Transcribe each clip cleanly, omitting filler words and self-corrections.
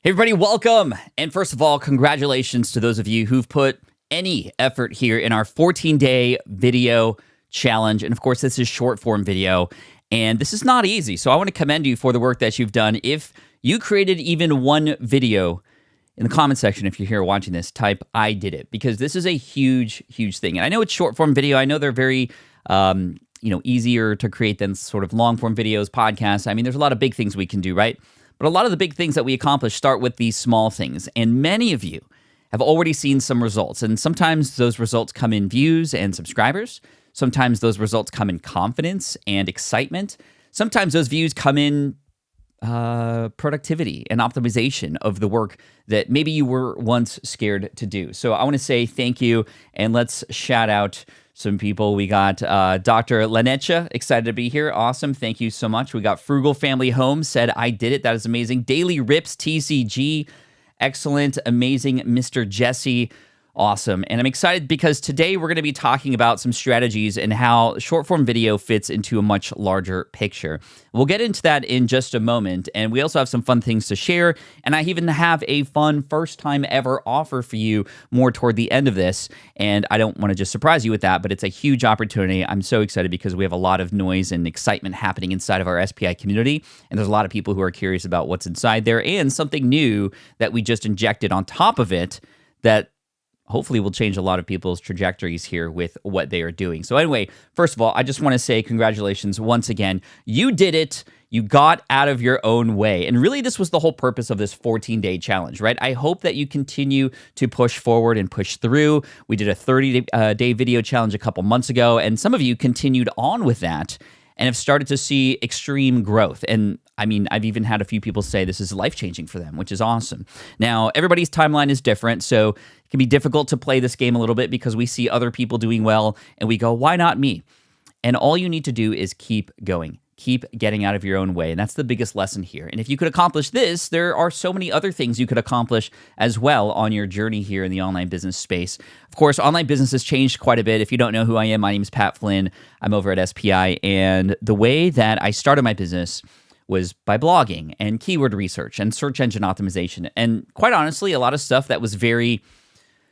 Hey everybody, welcome. And first of all, congratulations to those of you who've put any effort here in our 14-day video challenge. And of course, this is short form video, and this is not easy. So I want to commend you for the work that you've done. If you created even one video, in the comment section, if you're here watching this, type "I did it," because this is a huge, huge thing. And I know it's short form video. I know they're very easier to create than sort of long form videos, podcasts. I mean, there's a lot of big things we can do, right? But a lot of the big things that we accomplish start with these small things. And many of you have already seen some results. And sometimes those results come in views and subscribers. Sometimes those results come in confidence and excitement. Sometimes those views come in productivity and optimization of the work that maybe you were once scared to do. So I want to say thank you, and let's shout out some people. We got Dr. Lanecha, excited to be here. Awesome. Thank you so much. We got Frugal Family Home, said, "I did it." That is amazing. Daily Rips TCG, excellent. Amazing. Mr. Jesse, awesome. And I'm excited because today we're going to be talking about some strategies and how short form video fits into a much larger picture. We'll get into that in just a moment. And we also have some fun things to share. And I even have a fun first time ever offer for you more toward the end of this. And I don't want to just surprise you with that, but it's a huge opportunity. I'm so excited because we have a lot of noise and excitement happening inside of our SPI community. And there's a lot of people who are curious about what's inside there and something new that we just injected on top of it that hopefully will change a lot of people's trajectories here with what they are doing. So anyway, first of all, I just want to say congratulations once again. You did it. You got out of your own way. And really, this was the whole purpose of this 14-day challenge, right? I hope that you continue to push forward and push through. We did a 30-day video challenge a couple months ago, and some of you continued on with that and have started to see extreme growth. And I mean, I've even had a few people say this is life-changing for them, which is awesome. Now, everybody's timeline is different, so it can be difficult to play this game a little bit because we see other people doing well, and we go, why not me? And all you need to do is keep going. Keep getting out of your own way, and that's the biggest lesson here. And if you could accomplish this, there are so many other things you could accomplish as well on your journey here in the online business space. Of course, online business has changed quite a bit. If you don't know who I am, my name is Pat Flynn. I'm over at SPI, and the way that I started my business was by blogging and keyword research and search engine optimization. And quite honestly, a lot of stuff that was very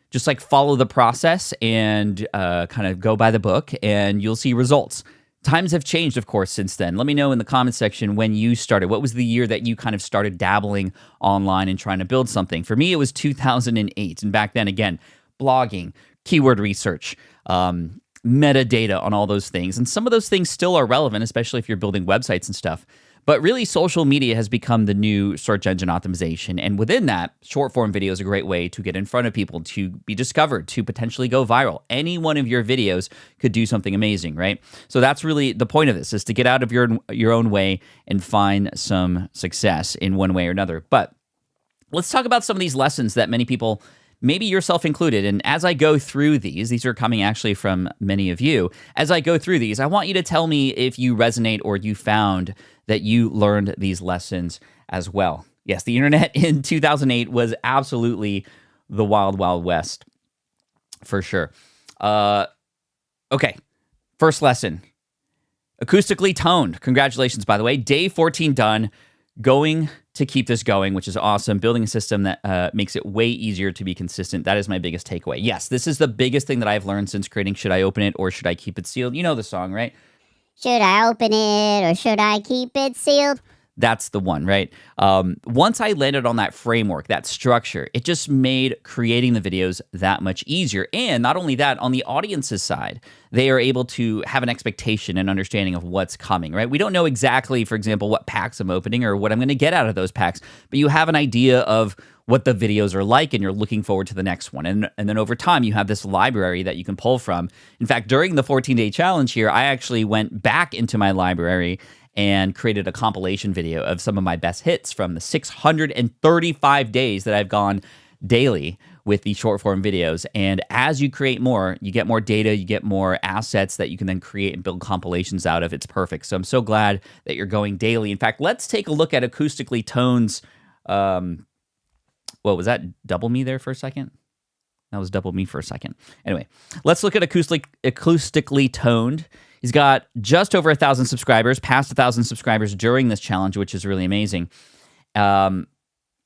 just like follow the process and kind of go by the book, and you'll see results. Times have changed, of course, since then. Let me know in the comment section when you started. What was the year that you kind of started dabbling online and trying to build something? For me, it was 2008. And back then, again, blogging, keyword research, metadata on all those things. And some of those things still are relevant, especially if you're building websites and stuff. But really, social media has become the new search engine optimization. And within that, short form video is a great way to get in front of people, to be discovered, to potentially go viral. Any one of your videos could do something amazing, right? So that's really the point of this, is to get out of your own way and find some success in one way or another. But let's talk about some of these lessons that many people, maybe yourself included. And as I go through these are coming actually from many of you. As I go through these, I want you to tell me if you resonate or you found that you learned these lessons as well. Yes, the internet in 2008 was absolutely the wild, wild west, for sure. Okay, first lesson, acoustically toned. Congratulations, by the way. Day 14 done. Going to keep this going, which is awesome. Building a system that makes it way easier to be consistent. That is my biggest takeaway. Yes, this is the biggest thing that I've learned since creating Should I Open It or Should I Keep It Sealed? You know the song, right? Should I open it or should I keep it sealed? That's the one, right? Once I landed on that framework, that structure, it just made creating the videos that much easier. And not only that, on the audience's side, they are able to have an expectation and understanding of what's coming, right? We don't know exactly, for example, what packs I'm opening or what I'm going to get out of those packs, but you have an idea of what the videos are like, and you're looking forward to the next one. And then over time, you have this library that you can pull from. In fact, during the 14-day challenge here, I actually went back into my library and created a compilation video of some of my best hits from the 635 days that I've gone daily with the short form videos. And as you create more, you get more data, you get more assets that you can then create and build compilations out of. It's perfect. So I'm so glad that you're going daily. In fact, let's take a look at Acoustically Tone's, what was that? Double me there for a second? That was double me for a second. Anyway, let's look at Acoustically Toned. He's got just over 1,000 subscribers, past 1,000 subscribers during this challenge, which is really amazing.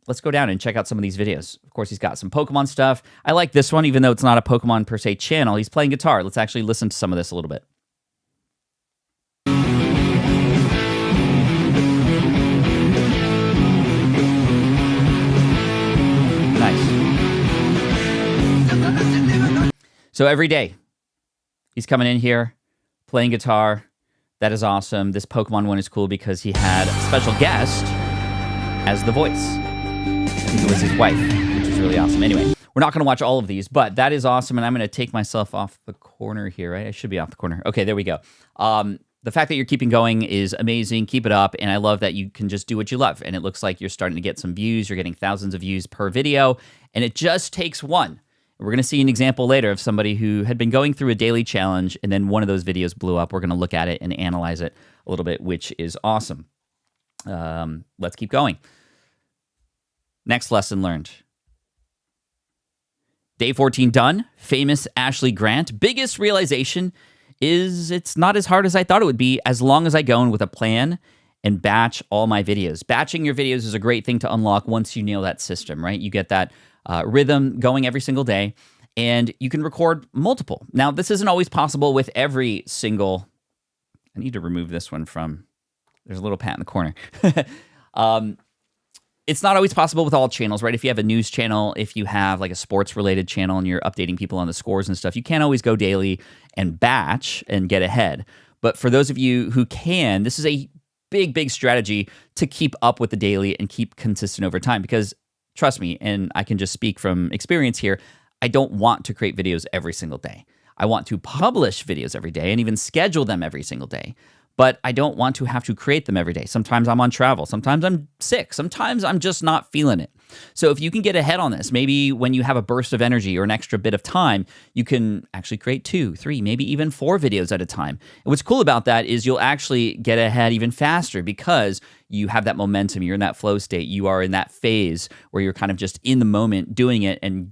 let's go down and check out some of these videos. Of course, he's got some Pokemon stuff. I like this one, even though it's not a Pokemon per se channel. He's playing guitar. Let's actually listen to some of this a little bit. Nice. So every day, he's coming in here, playing guitar. That is awesome. This Pokemon one is cool because he had a special guest as the voice. I think it was his wife, which is really awesome. Anyway, we're not going to watch all of these, but that is awesome, and I'm going to take myself off the corner here, right? I should be off the corner. Okay, there we go. The fact that you're keeping going is amazing. Keep it up, and I love that you can just do what you love, and it looks like you're starting to get some views. You're getting thousands of views per video, and it just takes one. We're going to see an example later of somebody who had been going through a daily challenge, and then one of those videos blew up. We're going to look at it and analyze it a little bit, which is awesome. Let's keep going. Next lesson learned. Day 14 done. Famous Ashley Grant. Biggest realization is it's not as hard as I thought it would be as long as I go in with a plan and batch all my videos. Batching your videos is a great thing to unlock once you nail that system, right? You get that rhythm going every single day, and you can record multiple. Now, this isn't always possible with every single... I need to remove this one from... There's a little pat in the corner. It's not always possible with all channels, right? If you have a news channel, if you have like a sports-related channel and you're updating people on the scores and stuff, you can't always go daily and batch and get ahead. But for those of you who can, this is a big strategy to keep up with the daily and keep consistent over time, because trust me, and I can just speak from experience here, I don't want to create videos every single day. I want to publish videos every day and even schedule them every single day. But I don't want to have to create them every day. Sometimes I'm on travel. Sometimes I'm sick. Sometimes I'm just not feeling it. So if you can get ahead on this, maybe when you have a burst of energy or an extra bit of time, you can actually create 2, 3, maybe even 4 videos at a time. And what's cool about that is you'll actually get ahead even faster because you have that momentum. You're in that flow state. You are in that phase where you're kind of just in the moment doing it and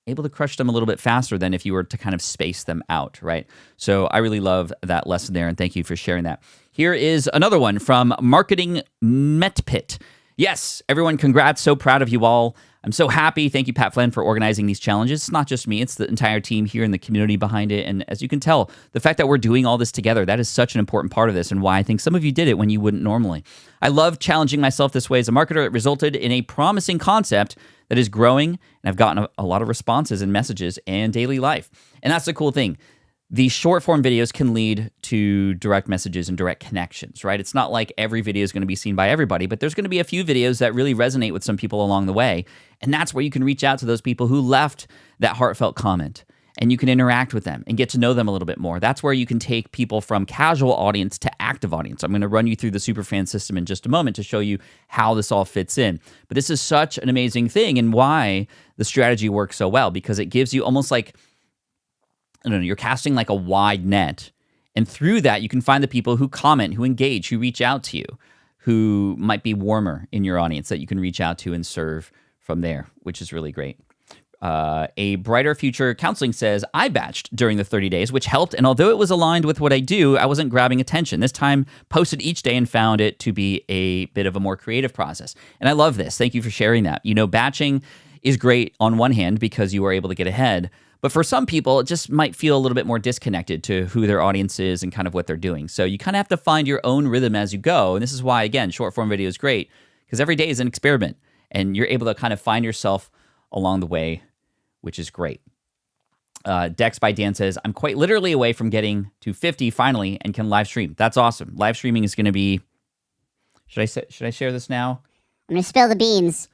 able to crush them a little bit faster than if you were to kind of space them out, right? So I really love that lesson there, and thank you for sharing that. Here is another one from Marketing Metpit. Yes, everyone, congrats. So proud of you all. I'm so happy. Thank you, Pat Flynn, for organizing these challenges. It's not just me. It's the entire team here and the community behind it. And as you can tell, the fact that we're doing all this together, that is such an important part of this and why I think some of you did it when you wouldn't normally. I love challenging myself this way as a marketer. It resulted in a promising concept that is growing, and I've gotten a lot of responses and messages and daily life. And that's the cool thing. These short form videos can lead to direct messages and direct connections, right? It's not like every video is going to be seen by everybody, but there's going to be a few videos that really resonate with some people along the way. And that's where you can reach out to those people who left that heartfelt comment, and you can interact with them and get to know them a little bit more. That's where you can take people from casual audience to active audience. I'm going to run you through the Superfan System in just a moment to show you how this all fits in. But this is such an amazing thing and why the strategy works so well, because it gives you almost like, I don't know, you're casting like a wide net. And through that, you can find the people who comment, who engage, who reach out to you, who might be warmer in your audience that you can reach out to and serve from there, which is really great. A Brighter Future Counseling says, I batched during the 30 days, which helped. And although it was aligned with what I do, I wasn't grabbing attention. This time, posted each day and found it to be a bit of a more creative process. And I love this. Thank you for sharing that. You know, batching is great on one hand because you are able to get ahead. But for some people, it just might feel a little bit more disconnected to who their audience is and kind of what they're doing. So you kind of have to find your own rhythm as you go. And this is why, again, short form video is great because every day is an experiment. And you're able to kind of find yourself along the way, which is great. Dex by Dan says, I'm quite literally away from getting to 50 finally and can live stream. That's awesome. Live streaming is going to be... Should I share this now? I'm going to spill the beans.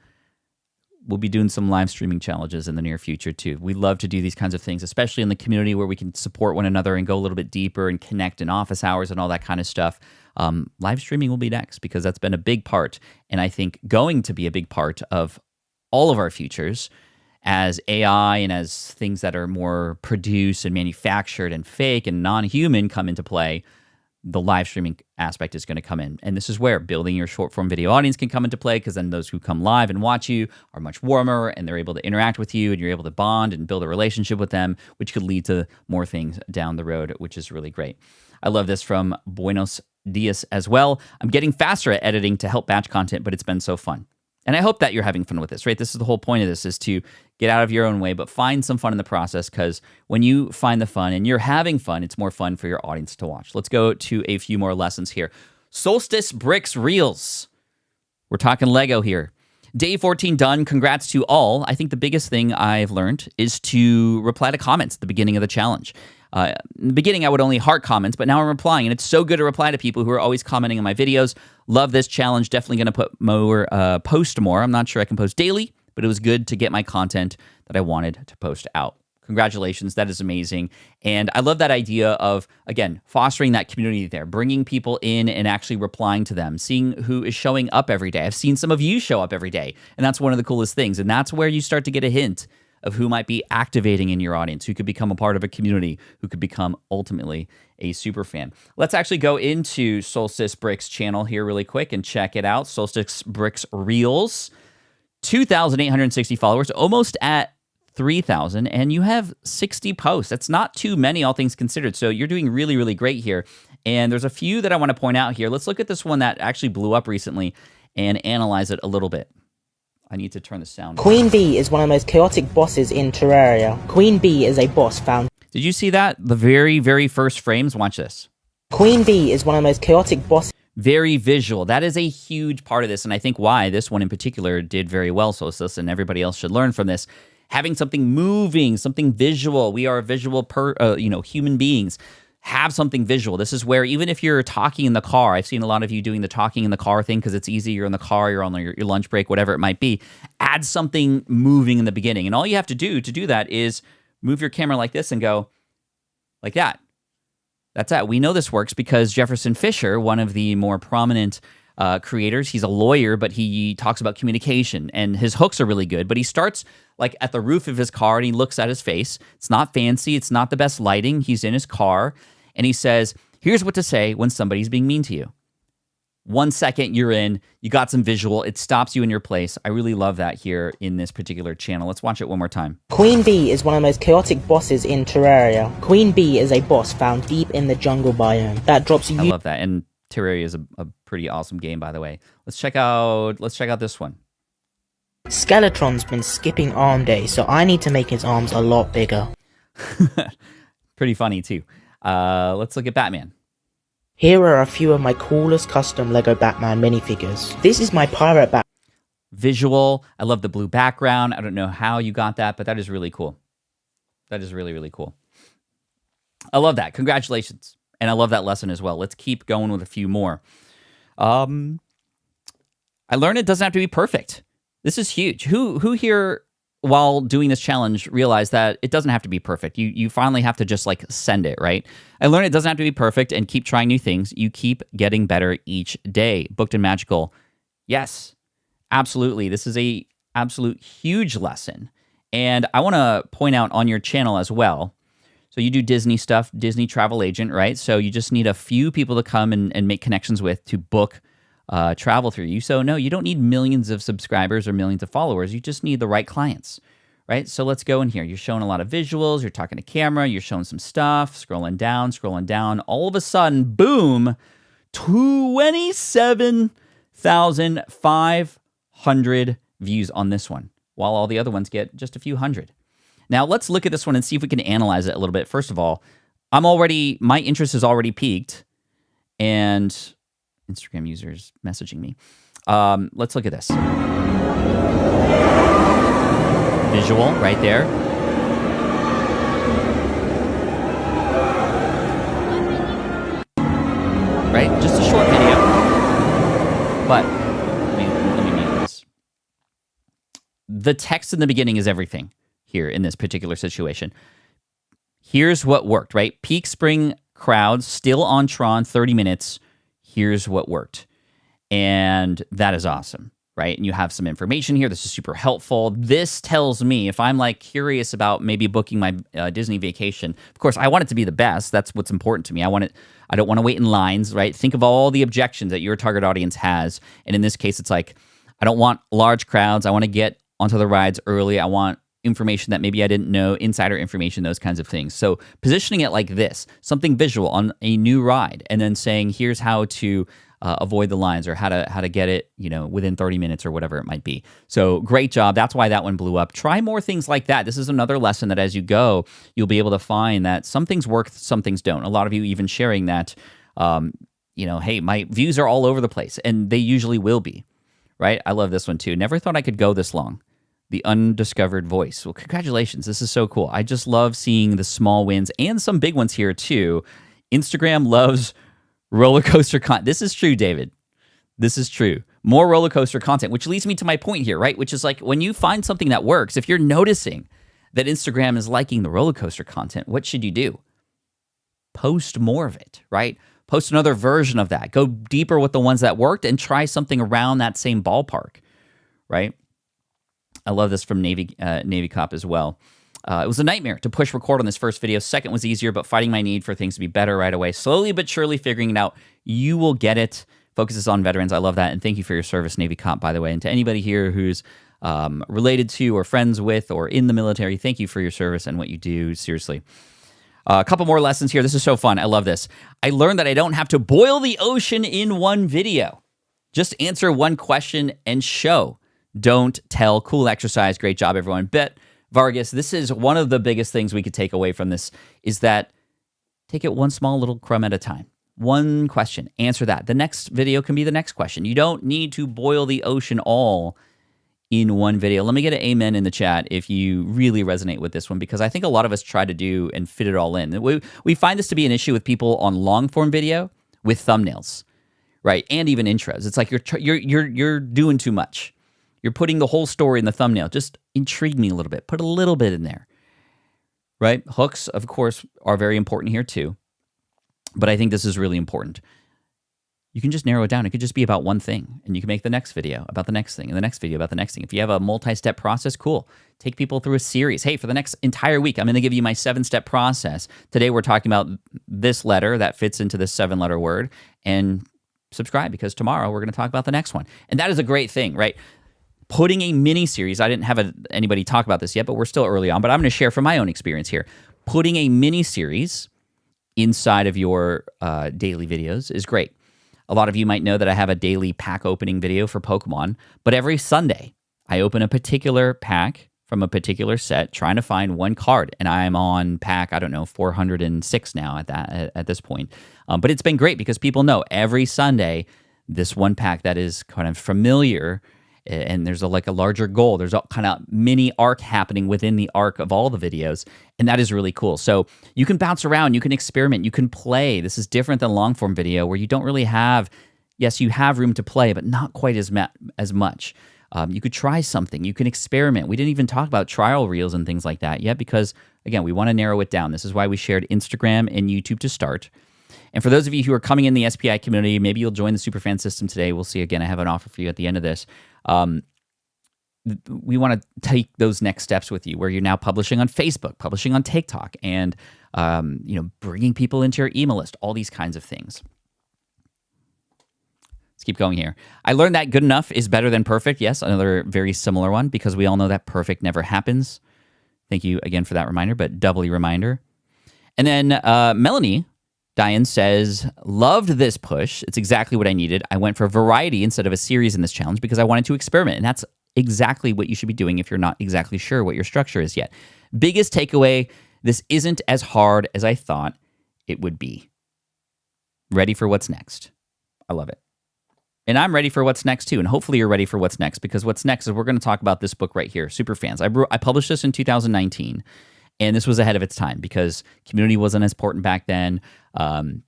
We'll be doing some live streaming challenges in the near future too. We love to do these kinds of things, especially in the community where we can support one another and go a little bit deeper and connect in office hours and all that kind of stuff. Live streaming will be next because that's been a big part, and I think going to be a big part of all of our futures as AI and as things that are more produced and manufactured and fake and non-human come into play. The live streaming aspect is going to come in. And this is where building your short form video audience can come into play, because then those who come live and watch you are much warmer and they're able to interact with you and you're able to bond and build a relationship with them, which could lead to more things down the road, which is really great. I love this from Buenos Dias as well. I'm getting faster at editing to help batch content, but it's been so fun. And I hope that you're having fun with this, right? This is the whole point of this, is to get out of your own way, but find some fun in the process, because when you find the fun and you're having fun, it's more fun for your audience to watch. Let's go to a few more lessons here. Solstice Bricks Reels. We're talking Lego here. Day 14 done. Congrats to all. I think the biggest thing I've learned is to reply to comments at the beginning of the challenge. In the beginning, I would only heart comments, but now I'm replying, and it's so good to reply to people who are always commenting on my videos. Love this challenge. Definitely going to post more. I'm not sure I can post daily, but it was good to get my content that I wanted to post out. Congratulations. That is amazing. And I love that idea of, again, fostering that community there, bringing people in and actually replying to them, seeing who is showing up every day. I've seen some of you show up every day, and that's one of the coolest things. And that's where you start to get a hint of who might be activating in your audience, who could become a part of a community, who could become ultimately a super fan. Let's actually go into Solstice Bricks channel here really quick and check it out. Solstice Bricks Reels, 2,860 followers, almost at 3,000, and you have 60 posts. That's not too many, all things considered. So you're doing really, really great here. And there's a few that I want to point out here. Let's look at this one that actually blew up recently and analyze it a little bit. I need to turn the sound on. Queen Bee is one of the most chaotic bosses in Terraria. Queen Bee is a boss found... Did you see that? The very, very first frames? Watch this. Queen Bee is one of the most chaotic bosses... Very visual. That is a huge part of this, and I think why this one in particular did very well, Solstice, and everybody else should learn from this. Having something moving, something visual. We are visual human beings. Have something visual. This is where, even if you're talking in the car, I've seen a lot of you doing the talking in the car thing because it's easy. You're in the car, you're on your lunch break, whatever it might be. Add something moving in the beginning. And all you have to do that is move your camera like this and go like that. That's that. We know this works because Jefferson Fisher, one of the more prominent creators, he's a lawyer, but he talks about communication, and his hooks are really good. But he starts like at the roof of his car and he looks at his face. It's not fancy. It's not the best lighting. He's in his car and he says, here's what to say when somebody's being mean to you. 1 second you're in, you got some visual. It stops you in your place. I really love that here in this particular channel. Let's watch it one more time. Queen Bee is one of the most chaotic bosses in Terraria. Queen Bee is a boss found deep in the jungle biome that drops you... I love that. And Terraria is a pretty awesome game, by the way. Let's check out this one. Skeletron's been skipping arm day, so I need to make his arms a lot bigger. Pretty funny, too. Let's look at Batman. Here are a few of my coolest custom Lego Batman minifigures. This is my pirate Batman. Visual. I love the blue background. I don't know how you got that, but that is really cool. That is really, really cool. I love that. Congratulations. And I love that lesson as well. Let's keep going with a few more. I learned it doesn't have to be perfect. This is huge. Who here, while doing this challenge, realized that it doesn't have to be perfect? You finally have to just like send it, right? I learned it doesn't have to be perfect, and keep trying new things. You keep getting better each day. Booked and Magical. Yes, absolutely. This is a absolute huge lesson. And I want to point out on your channel as well, so you do Disney stuff, Disney travel agent, right? So you just need a few people to come and make connections with to book travel through you. So no, you don't need millions of subscribers or millions of followers. You just need the right clients, right? So let's go in here. You're showing a lot of visuals. You're talking to camera. You're showing some stuff, scrolling down. All of a sudden, boom, 27,500 views on this one, while all the other ones get just a few hundred. Now, let's look at this one and see if we can analyze it a little bit. First of all, my interest is already peaked, and Instagram users messaging me. Let's look at this. Visual right there. Right? Just a short video. But let me mute this. The text in the beginning is everything here in this particular situation. Here's what worked, right? Peak spring crowds still on Tron, 30 minutes. Here's what worked. And that is awesome, right? And you have some information here. This is super helpful. This tells me if I'm like curious about maybe booking my Disney vacation. Of course, I want it to be the best. That's what's important to me. I don't want to wait in lines, right? Think of all the objections that your target audience has. And in this case, it's like, I don't want large crowds. I want to get onto the rides early. I want information that maybe I didn't know, insider information, those kinds of things. So positioning it like this, something visual on a new ride, and then saying, here's how to avoid the lines, or how to get it, within 30 minutes or whatever it might be. So great job. That's why that one blew up. Try more things like that. This is another lesson that as you go, you'll be able to find that some things work, some things don't. A lot of you even sharing that, hey, my views are all over the place, and they usually will be, right? I love this one too. Never thought I could go this long. The undiscovered voice. Well, congratulations. This is so cool. I just love seeing the small wins and some big ones here too. Instagram loves roller coaster content. This is true, David. This is true. More roller coaster content, which leads me to my point here, right? Which is like when you find something that works, if you're noticing that Instagram is liking the roller coaster content, what should you do? Post more of it, right? Post another version of that. Go deeper with the ones that worked and try something around that same ballpark, right? I love this from Navy Cop as well. It was a nightmare to push record on this first video. Second was easier, but fighting my need for things to be better right away. Slowly but surely figuring it out. You will get it. Focuses on veterans. I love that. And thank you for your service, Navy Cop, by the way. And to anybody here who's related to or friends with or in the military, thank you for your service and what you do. Seriously. A couple more lessons here. This is so fun. I love this. I learned that I don't have to boil the ocean in one video. Just answer one question and show. Don't tell. Cool exercise. Great job, everyone. Bet Vargas, this is one of the biggest things we could take away from this is that take it one small little crumb at a time. One question. Answer that. The next video can be the next question. You don't need to boil the ocean all in one video. Let me get an amen in the chat if you really resonate with this one, because I think a lot of us try to do and fit it all in. We find this to be an issue with people on long form video with thumbnails, right? And even intros. It's like you're doing too much. You're putting the whole story in the thumbnail. Just intrigue me a little bit. Put a little bit in there, right? Hooks, of course, are very important here too. But I think this is really important. You can just narrow it down. It could just be about one thing, and you can make the next video about the next thing, and the next video about the next thing. If you have a multi-step process, cool. Take people through a series. Hey, for the next entire week, I'm going to give you my 7-step process. Today, we're talking about this letter that fits into this 7-letter word, and subscribe, because tomorrow we're going to talk about the next one. And that is a great thing, right? Putting a mini-series, I didn't have anybody talk about this yet, but we're still early on, but I'm going to share from my own experience here. Putting a mini-series inside of your daily videos is great. A lot of you might know that I have a daily pack opening video for Pokemon, but every Sunday, I open a particular pack from a particular set, trying to find one card, and I'm on pack, 406 now at this point. But it's been great because people know every Sunday, this one pack that is kind of familiar, and there's a larger goal. There's a kind of mini arc happening within the arc of all the videos, and that is really cool. So you can bounce around, you can experiment, you can play. This is different than long form video where you don't really have, yes, you have room to play, but not quite as much. You could try something, you can experiment. We didn't even talk about trial reels and things like that yet because, again, we want to narrow it down. This is why we shared Instagram and YouTube to start. And for those of you who are coming in the SPI community, maybe you'll join the Superfans System today. We'll see. Again, I have an offer for you at the end of this. We want to take those next steps with you where you're now publishing on Facebook, publishing on TikTok, and bringing people into your email list, all these kinds of things. Let's keep going here. I learned that good enough is better than perfect. Yes, another very similar one because we all know that perfect never happens. Thank you again for that reminder, but doubly reminder. And then Melanie Diane says, loved this push. It's exactly what I needed. I went for variety instead of a series in this challenge because I wanted to experiment. And that's exactly what you should be doing if you're not exactly sure what your structure is yet. Biggest takeaway, this isn't as hard as I thought it would be. Ready for what's next. I love it. And I'm ready for what's next too. And hopefully you're ready for what's next, because what's next is we're going to talk about this book right here, Superfans. I published this in 2019. And this was ahead of its time because community wasn't as important back then. And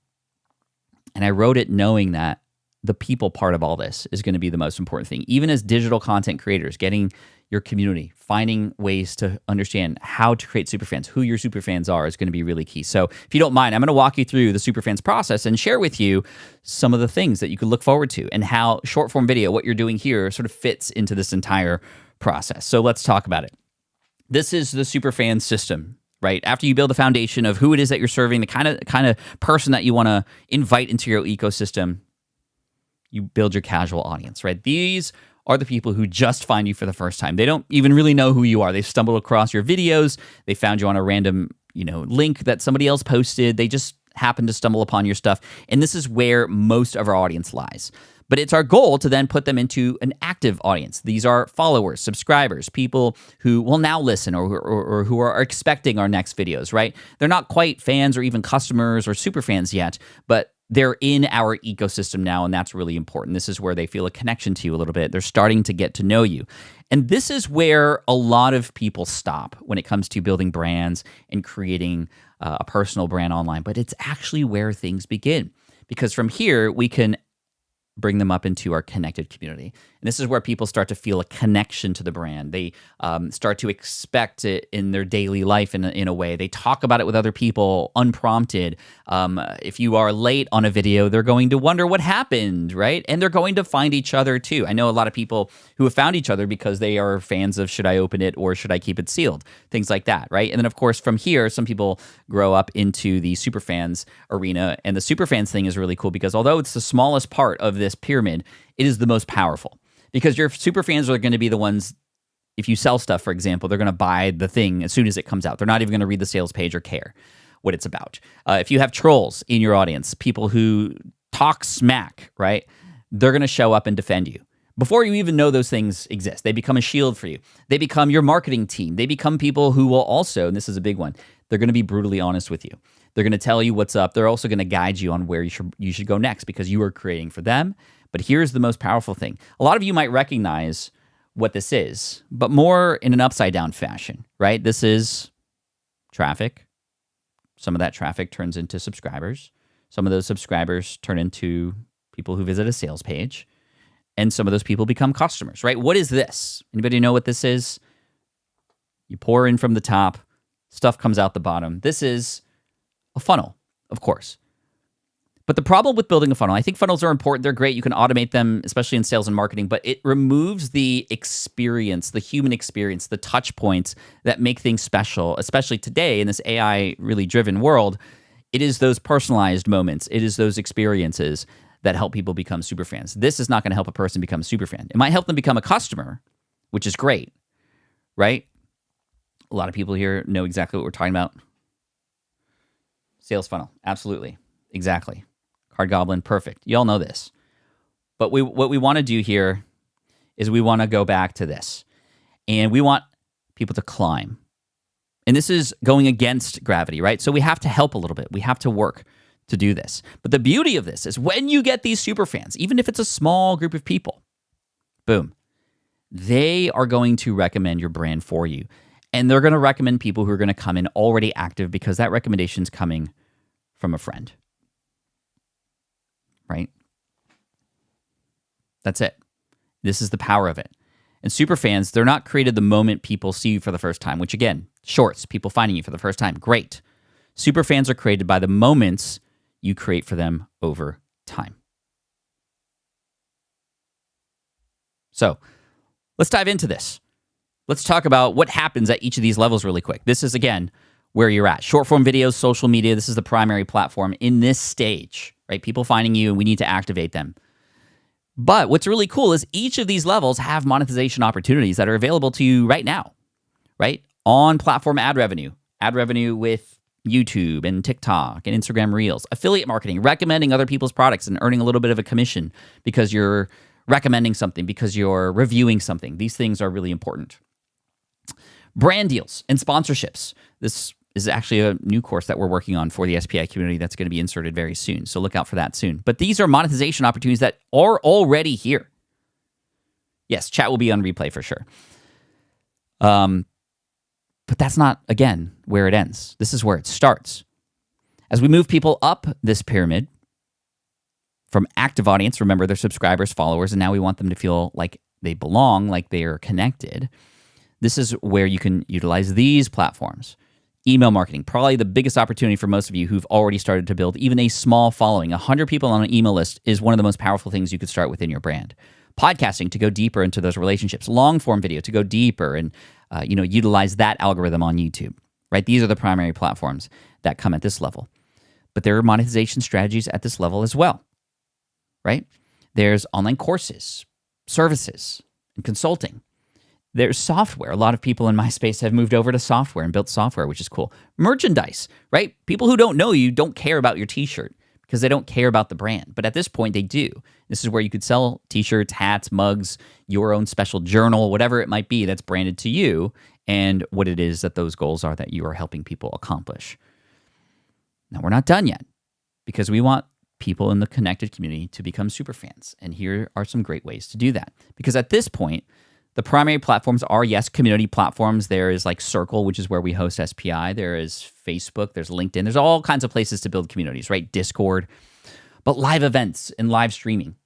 I wrote it knowing that the people part of all this is going to be the most important thing. Even as digital content creators, getting your community, finding ways to understand how to create superfans, who your superfans are, is going to be really key. So if you don't mind, I'm going to walk you through the superfans process and share with you some of the things that you could look forward to and how short form video, what you're doing here, sort of fits into this entire process. So let's talk about it. This is the Superfans System, right? After you build the foundation of who it is that you're serving, the kind of person that you want to invite into your ecosystem, you build your casual audience, right? These are the people who just find you for the first time. They don't even really know who you are. They've stumbled across your videos. They found you on a random, link that somebody else posted. They just happen to stumble upon your stuff. And this is where most of our audience lies. But it's our goal to then put them into an active audience. These are followers, subscribers, people who will now listen or who are expecting our next videos, right? They're not quite fans or even customers or super fans yet, but they're in our ecosystem now, and that's really important. This is where they feel a connection to you a little bit. They're starting to get to know you. And this is where a lot of people stop when it comes to building brands and creating a personal brand online. But it's actually where things begin, because from here, we can bring them up into our connected community. And this is where people start to feel a connection to the brand. They start to expect it in their daily life in a way. They talk about it with other people unprompted. If you are late on a video, they're going to wonder what happened, right? And they're going to find each other too. I know a lot of people who have found each other because they are fans of should I open it or should I keep it sealed? Things like that, right? And then of course from here, some people grow up into the superfans arena. And the superfans thing is really cool because although it's the smallest part of this pyramid, it is the most powerful. Because your super fans are going to be the ones, if you sell stuff, for example, they're going to buy the thing as soon as it comes out. They're not even going to read the sales page or care what it's about. If you have trolls in your audience, people who talk smack, right? They're going to show up and defend you. Before you even know those things exist, they become a shield for you. They become your marketing team. They become people who will also, and this is a big one, they're going to be brutally honest with you. They're going to tell you what's up. They're also going to guide you on where you should go next because you are creating for them. But here's the most powerful thing. A lot of you might recognize what this is, but more in an upside down fashion, right? This is traffic. Some of that traffic turns into subscribers. Some of those subscribers turn into people who visit a sales page. And some of those people become customers, right? What is this? Anybody know what this is? You pour in from the top, stuff comes out the bottom. This is a funnel, of course. But the problem with building a funnel, I think funnels are important. They're great. You can automate them, especially in sales and marketing, but it removes the experience, the human experience, the touch points that make things special, especially today in this AI really driven world. It is those personalized moments. It is those experiences that help people become super fans. This is not going to help a person become a super fan. It might help them become a customer, which is great, right? A lot of people here know exactly what we're talking about. Sales funnel, absolutely, exactly. Card Goblin, perfect. You all know this. But what we want to do here is we want to go back to this. And we want people to climb. And this is going against gravity, right? So we have to help a little bit. We have to work to do this. But the beauty of this is when you get these super fans, even if it's a small group of people, boom, they are going to recommend your brand for you. And they're going to recommend people who are going to come in already active because that recommendation is coming from a friend. Right? That's it. This is the power of it. And super fans, they're not created the moment people see you for the first time, which again, shorts, people finding you for the first time, great. Super fans are created by the moments you create for them over time. So let's dive into this. Let's talk about what happens at each of these levels really quick. This is, again, where you're at. Short form videos, social media, this is the primary platform in this stage, right? People finding you, and we need to activate them. But what's really cool is each of these levels have monetization opportunities that are available to you right now, right? On platform ad revenue with YouTube and TikTok and Instagram Reels, affiliate marketing, recommending other people's products and earning a little bit of a commission because you're recommending something, because you're reviewing something. These things are really important. Brand deals and sponsorships. This is actually a new course that we're working on for the SPI community that's going to be inserted very soon. So look out for that soon. But these are monetization opportunities that are already here. Yes, chat will be on replay for sure. But that's not, again, where it ends. This is where it starts. As we move people up this pyramid from active audience, remember they're subscribers, followers, and now we want them to feel like they belong, like they are connected. This is where you can utilize these platforms. Email marketing, probably the biggest opportunity for most of you who've already started to build even a small following. 100 people on an email list is one of the most powerful things you could start within your brand. Podcasting to go deeper into those relationships. Long form video to go deeper and utilize that algorithm on YouTube. Right? These are the primary platforms that come at this level. But there are monetization strategies at this level as well. Right? There's online courses, services, and consulting. There's software. A lot of people in my space have moved over to software and built software, which is cool. Merchandise, right? People who don't know you don't care about your t-shirt because they don't care about the brand. But at this point, they do. This is where you could sell t-shirts, hats, mugs, your own special journal, whatever it might be that's branded to you and what it is that those goals are that you are helping people accomplish. Now, we're not done yet because we want people in the connected community to become superfans. And here are some great ways to do that. Because at this point, the primary platforms are, yes, community platforms. There is like Circle, which is where we host SPI. There is Facebook. There's LinkedIn. There's all kinds of places to build communities, right? Discord. But live events and live streaming.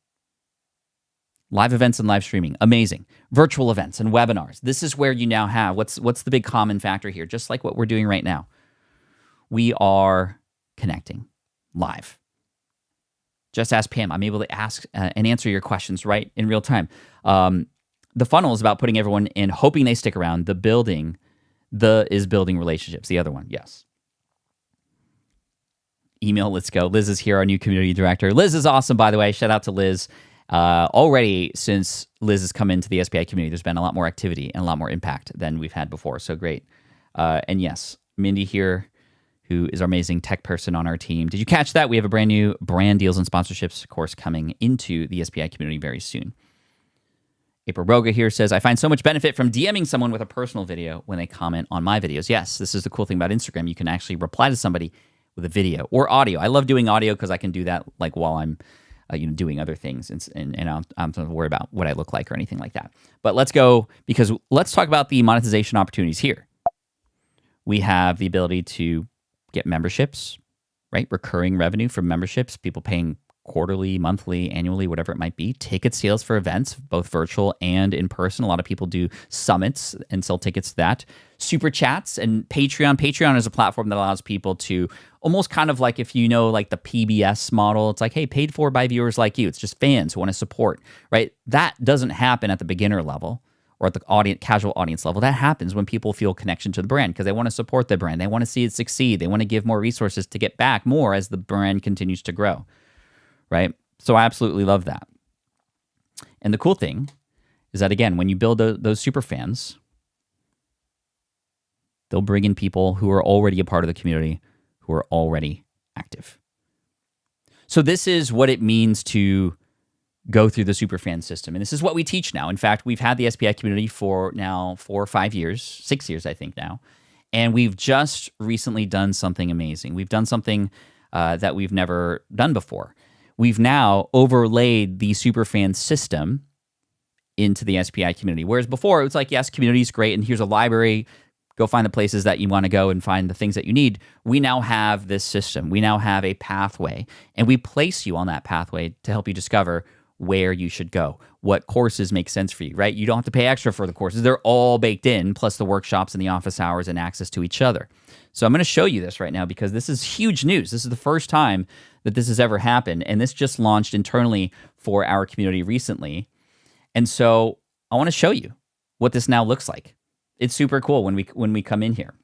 Live events and live streaming. Amazing. Virtual events and webinars. This is where you now have, what's the big common factor here? Just like what we're doing right now. We are connecting live. Just ask Pam. I'm able to ask and answer your questions right in real time. The funnel is about putting everyone in, hoping they stick around. The building, is building relationships. The other one, yes. Email, let's go. Liz is here, our new community director. Liz is awesome, by the way. Shout out to Liz. Already, since Liz has come into the SPI community, there's been a lot more activity and a lot more impact than we've had before. So great. And yes, Mindy here, who is our amazing tech person on our team. Did you catch that? We have a brand new brand deals and sponsorships course coming into the SPI community very soon. April Roga here says, I find so much benefit from DMing someone with a personal video when they comment on my videos. Yes, this is the cool thing about Instagram. You can actually reply to somebody with a video or audio. I love doing audio because I can do that like while I'm doing other things, and I'm not worried about what I look like or anything like that. But let's go, because let's talk about the monetization opportunities here. We have the ability to get memberships, right? Recurring revenue from memberships, people paying quarterly, monthly, annually, whatever it might be. Ticket sales for events, both virtual and in person. A lot of people do summits and sell tickets to that. Super chats and Patreon. Patreon is a platform that allows people to almost kind of like, if you know, like the PBS model, it's like, hey, paid for by viewers like you. It's just fans who want to support, right? That doesn't happen at the beginner level or at the casual audience level. That happens when people feel connection to the brand because they want to support the brand. They want to see it succeed. They want to give more resources to get back more as the brand continues to grow. Right? So I absolutely love that. And the cool thing is that, again, when you build those super fans, they'll bring in people who are already a part of the community, who are already active. So this is what it means to go through the Superfans system. And this is what we teach now. In fact, we've had the SPI community for now 4 or 5 years, 6 years, I think now. And we've just recently done something amazing. We've done something that we've never done before. We've now overlaid the Superfans system into the SPI community. Whereas before, it was like, yes, community is great, and here's a library. Go find the places that you want to go and find the things that you need. We now have this system. We now have a pathway, and we place you on that pathway to help you discover where you should go, what courses make sense for you, right? You don't have to pay extra for the courses. They're all baked in, plus the workshops and the office hours and access to each other. So I'm going to show you this right now because this is huge news. This is the first time that this has ever happened, and this just launched internally for our community recently. And so I want to show you what this now looks like. It's super cool when we come in here.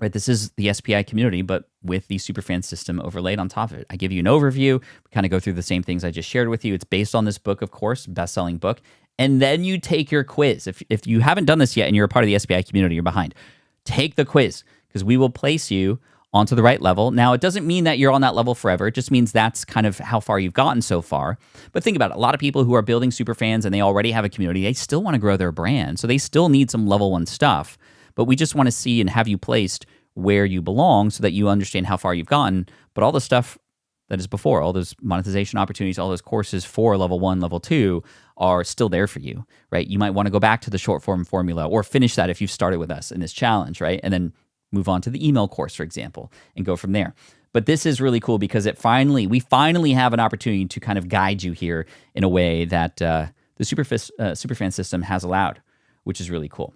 Right, this is the SPI community, but with the Superfans system overlaid on top of it. I give you an overview, kind of go through the same things I just shared with you. It's based on this book, of course, best-selling book. And then you take your quiz. If you haven't done this yet and you're a part of the SPI community, you're behind. Take the quiz because we will place you onto the right level. Now, it doesn't mean that you're on that level forever. It just means that's kind of how far you've gotten so far. But think about it. A lot of people who are building Superfans and they already have a community, they still want to grow their brand. So they still need some level 1 stuff. But we just want to see and have you placed where you belong so that you understand how far you've gotten. But all the stuff that is before, all those monetization opportunities, all those courses for level 1, level 2 are still there for you, right? You might want to go back to the short form formula or finish that if you've started with us in this challenge, right? And then move on to the email course, for example, and go from there. But this is really cool because we finally have an opportunity to kind of guide you here in a way that the Superfan system has allowed, which is really cool.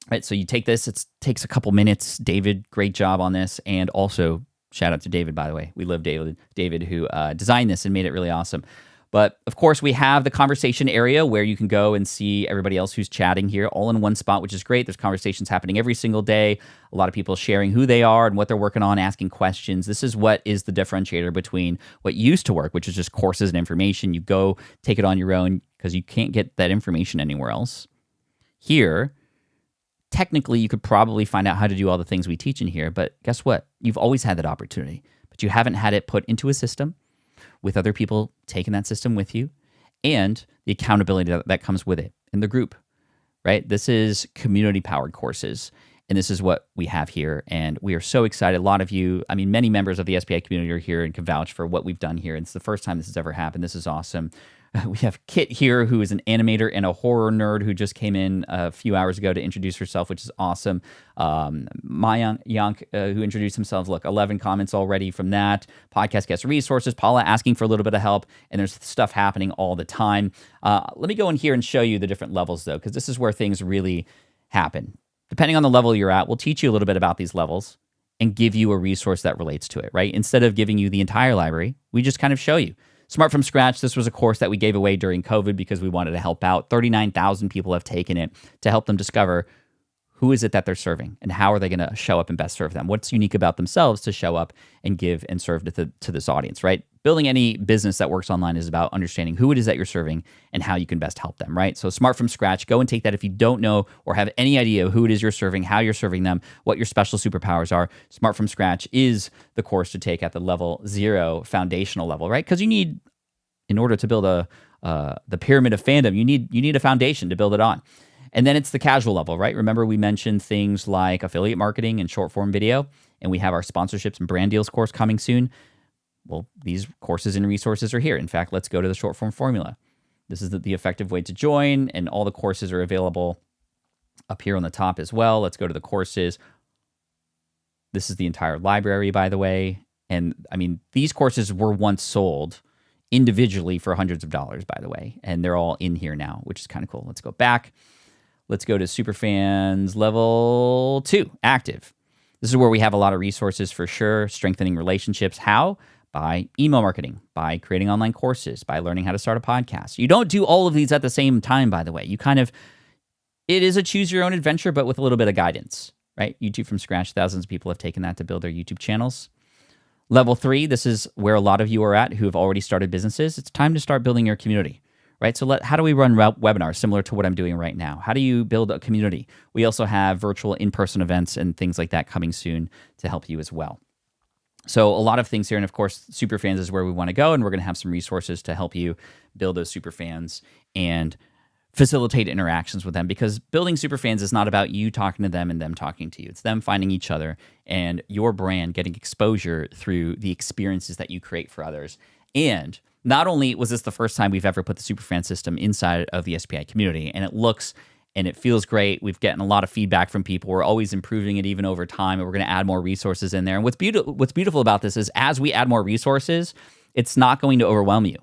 Right, so you take this, it takes a couple minutes. David, great job on this. And also, shout out to David, by the way. We love David who designed this and made it really awesome. But of course, we have the conversation area where you can go and see everybody else who's chatting here all in one spot, which is great. There's conversations happening every single day. A lot of people sharing who they are and what they're working on, asking questions. This is what is the differentiator between what used to work, which is just courses and information. You go take it on your own because you can't get that information anywhere else. Here, technically, you could probably find out how to do all the things we teach in here, but guess what? You've always had that opportunity, but you haven't had it put into a system with other people taking that system with you and the accountability that comes with it in the group, right? This is community-powered courses, and this is what we have here, and we are so excited. A lot of you, I mean, many members of the SPI community are here and can vouch for what we've done here. It's the first time this has ever happened. This is awesome. We have Kit here, who is an animator and a horror nerd who just came in a few hours ago to introduce herself, which is awesome. Mayank, who introduced himself. Look, 11 comments already from that. Podcast guest resources. Paula asking for a little bit of help, and there's stuff happening all the time. Let me go in here and show you the different levels, though, because this is where things really happen. Depending on the level you're at, we'll teach you a little bit about these levels and give you a resource that relates to it, right? Instead of giving you the entire library, we just kind of show you. Smart from Scratch, this was a course that we gave away during COVID because we wanted to help out. 39,000 people have taken it to help them discover who is it that they're serving and how are they going to show up and best serve them? What's unique about themselves to show up and give and serve to this audience, right? Building any business that works online is about understanding who it is that you're serving and how you can best help them, right? So Smart from Scratch, go and take that if you don't know or have any idea who it is you're serving, how you're serving them, what your special superpowers are. Smart from Scratch is the course to take at the level 0 foundational level, right? Because you need, in order to build the pyramid of fandom, you need a foundation to build it on. And then it's the casual level, right? Remember we mentioned things like affiliate marketing and short form video, and we have our sponsorships and brand deals course coming soon. Well, these courses and resources are here. In fact, let's go to the short form formula. This is the effective way to join, and all the courses are available up here on the top as well. Let's go to the courses. This is the entire library, by the way. And I mean, these courses were once sold individually for hundreds of dollars, by the way, and they're all in here now, which is kind of cool. Let's go back. Let's go to Superfans level 2, active. This is where we have a lot of resources for sure. Strengthening relationships. How? By email marketing, by creating online courses, by learning how to start a podcast. You don't do all of these at the same time, by the way. You kind of, it is a choose your own adventure, but with a little bit of guidance, right? YouTube from scratch. Thousands of people have taken that to build their YouTube channels. Level 3, this is where a lot of you are at who have already started businesses. It's time to start building your community, right? So how do we run webinars similar to what I'm doing right now? How do you build a community? We also have virtual in-person events and things like that coming soon to help you as well. So a lot of things here, and of course, Superfans is where we want to go, and we're going to have some resources to help you build those Superfans and facilitate interactions with them, because building Superfans is not about you talking to them and them talking to you. It's them finding each other and your brand getting exposure through the experiences that you create for others. And not only was this the first time we've ever put the Superfan system inside of the SPI community, and it looks and it feels great. We've gotten a lot of feedback from people. We're always improving it even over time, and we're going to add more resources in there. And what's beautiful about this is as we add more resources, it's not going to overwhelm you,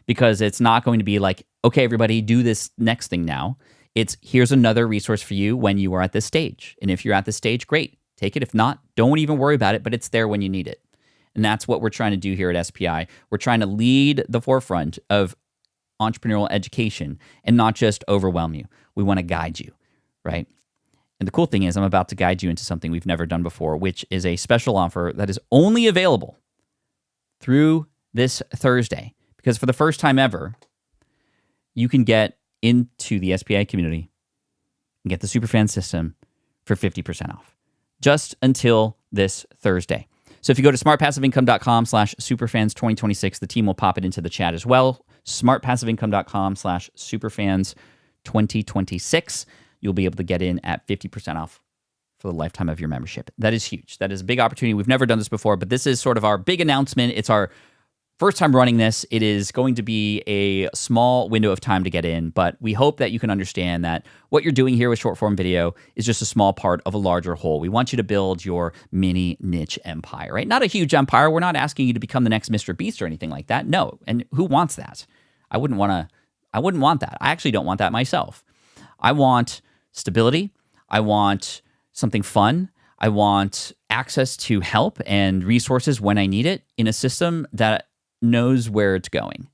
because it's not going to be like, okay, everybody, do this next thing now. It's here's another resource for you when you are at this stage. And if you're at this stage, great, take it. If not, don't even worry about it, but it's there when you need it. And that's what we're trying to do here at SPI. We're trying to lead the forefront of entrepreneurial education and not just overwhelm you. We want to guide you, right? And the cool thing is I'm about to guide you into something we've never done before, which is a special offer that is only available through this Thursday. Because for the first time ever, you can get into the SPI community and get the Superfans system for 50% off just until this Thursday. So if you go to smartpassiveincome.com/superfans2026, the team will pop it into the chat as well. smartpassiveincome.com/superfans2026. You'll be able to get in at 50% off for the lifetime of your membership. That is huge. That is a big opportunity. We've never done this before, but this is sort of our big announcement. It's our first time running this. It is going to be a small window of time to get in, but we hope that you can understand that what you're doing here with short form video is just a small part of a larger whole. We want you to build your mini niche empire, right? Not a huge empire. We're not asking you to become the next Mr. Beast or anything like that. No. And who wants that? I wouldn't want that. I actually don't want that myself. I want stability. I want something fun. I want access to help and resources when I need it in a system that knows where it's going.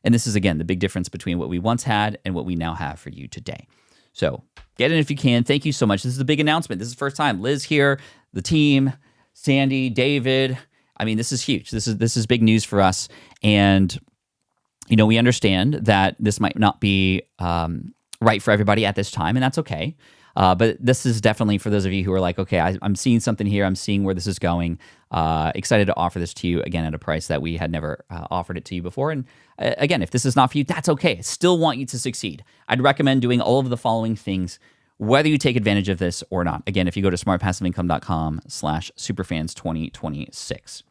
And this is, again, the big difference between what we once had and what we now have for you today. So get in if you can. Thank you so much. This is a big announcement. This is the first time. Liz here, the team, Sandy, David. I mean, this is huge. This is big news for us. And, you know, we understand that this might not be right for everybody at this time, and that's okay. But this is definitely for those of you who are like, okay, I'm seeing something here. I'm seeing where this is going. Excited to offer this to you again at a price that we had never offered it to you before. And again, if this is not for you, that's okay. I still want you to succeed. I'd recommend doing all of the following things, whether you take advantage of this or not. Again, if you go to smartpassiveincome.com/superfans2026.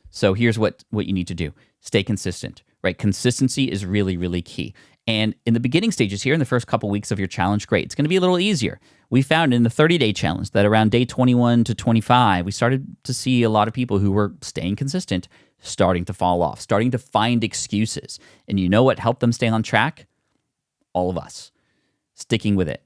So here's what you need to do. Stay consistent, right? Consistency is really, really key. And in the beginning stages here, in the first couple weeks of your challenge, great. It's going to be a little easier. We found in the 30-day challenge that around day 21 to 25, we started to see a lot of people who were staying consistent starting to fall off, starting to find excuses. And you know what helped them stay on track? All of us sticking with it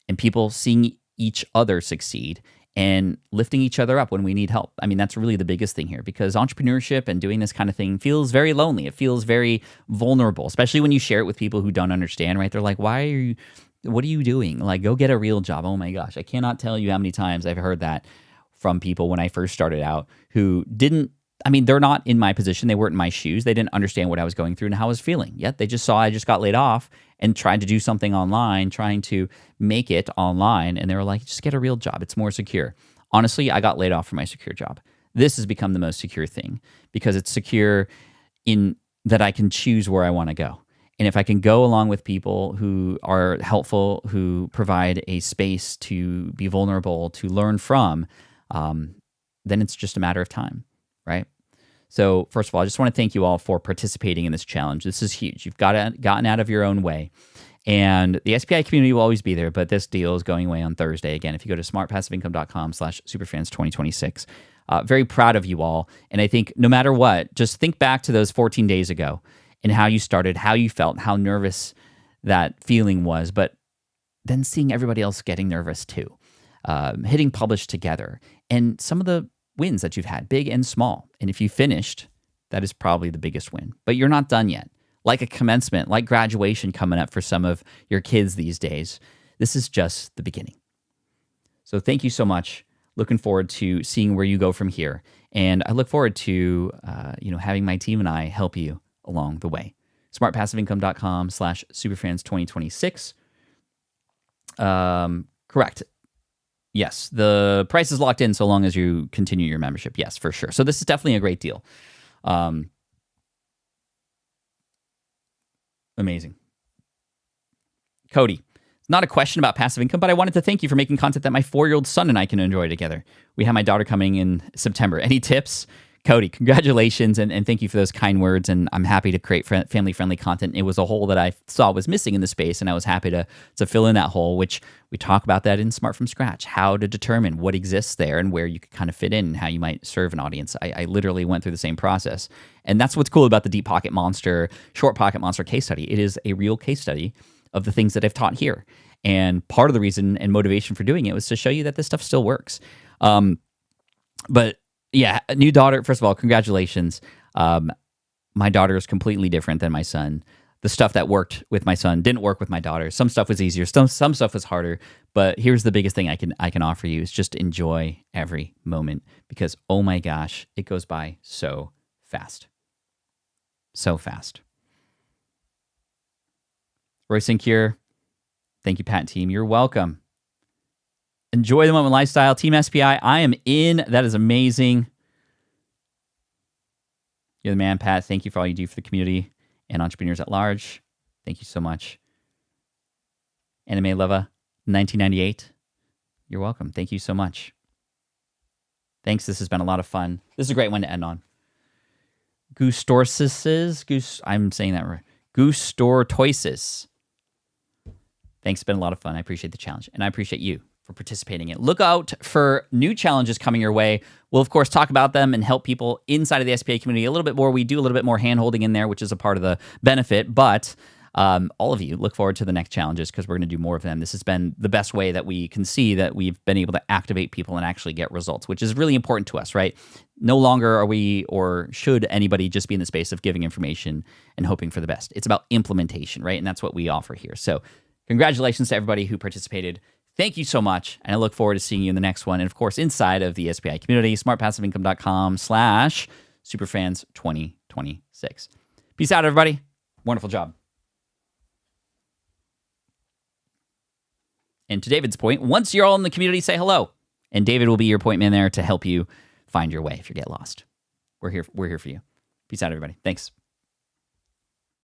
and people seeing each other succeed and lifting each other up when we need help. I mean, that's really the biggest thing here, because entrepreneurship and doing this kind of thing feels very lonely. It feels very vulnerable, especially when you share it with people who don't understand, right? They're like, what are you doing? Like, go get a real job. Oh my gosh. I cannot tell you how many times I've heard that from people when I first started out who didn't, I mean, they're not in my position. They weren't in my shoes. They didn't understand what I was going through and how I was feeling. Yet they just saw I just got laid off and tried to do something online, trying to make it online. And they were like, just get a real job. It's more secure. Honestly, I got laid off from my secure job. This has become the most secure thing because it's secure in that I can choose where I want to go. And if I can go along with people who are helpful, who provide a space to be vulnerable, to learn from, then it's just a matter of time, right? So first of all, I just want to thank you all for participating in this challenge. This is huge. You've gotten out of your own way. And the SPI community will always be there, but this deal is going away on Thursday. Again, if you go to smartpassiveincome.com/superfans2026. Very proud of you all. And I think no matter what, just think back to those 14 days ago and how you started, how you felt, how nervous that feeling was, but then seeing everybody else getting nervous too, hitting publish together, and some of the wins that you've had, big and small. And if you finished, that is probably the biggest win. But you're not done yet. Like a commencement, like graduation coming up for some of your kids these days, this is just the beginning. So thank you so much. Looking forward to seeing where you go from here. And I look forward to having my team and I help you along the way. smartpassiveincome.com/superfans2026. Correct. Yes, the price is locked in so long as you continue your membership. Yes, for sure. So this is definitely a great deal. Amazing. Cody, it's not a question about passive income, but I wanted to thank you for making content that my 4-year-old son and I can enjoy together. We have my daughter coming in September. Any tips? Cody, congratulations, and thank you for those kind words, and I'm happy to create family-friendly content. It was a hole that I saw was missing in the space, and I was happy to fill in that hole, which we talk about that in Smart From Scratch, how to determine what exists there and where you could kind of fit in and how you might serve an audience. I literally went through the same process, and that's what's cool about the Deep Pocket Monster, Short Pocket Monster case study. It is a real case study of the things that I've taught here, and part of the reason and motivation for doing it was to show you that this stuff still works. But yeah, a new daughter. First of all, congratulations. My daughter is completely different than my son. The stuff that worked with my son didn't work with my daughter. Some stuff was easier. Some stuff was harder. But here's the biggest thing I can offer you is just enjoy every moment, because oh my gosh, it goes by so fast. So fast. Roy Sincure, thank you, Pat and team. You're welcome. Enjoy the moment lifestyle. Team SPI, I am in. That is amazing. You're the man, Pat. Thank you for all you do for the community and entrepreneurs at large. Thank you so much. Anime Leva, 1998. You're welcome. Thank you so much. Thanks. This has been a lot of fun. This is a great one to end on. I'm saying that right. Goostortoises. Thanks. It's been a lot of fun. I appreciate the challenge, and I appreciate you for participating in it. Look out for new challenges coming your way. We'll, of course, talk about them and help people inside of the SPA community a little bit more. We do a little bit more hand-holding in there, which is a part of the benefit. But all of you, look forward to the next challenges, because we're going to do more of them. This has been the best way that we can see that we've been able to activate people and actually get results, which is really important to us, right? No longer are we, or should anybody, just be in the space of giving information and hoping for the best. It's about implementation, right? And that's what we offer here. So congratulations to everybody who participated. Thank you so much, and I look forward to seeing you in the next one. And, of course, inside of the SPI community, smartpassiveincome.com/superfans2026. Peace out, everybody. Wonderful job. And to David's point, once you're all in the community, say hello. And David will be your point man there to help you find your way if you get lost. We're here for you. Peace out, everybody. Thanks.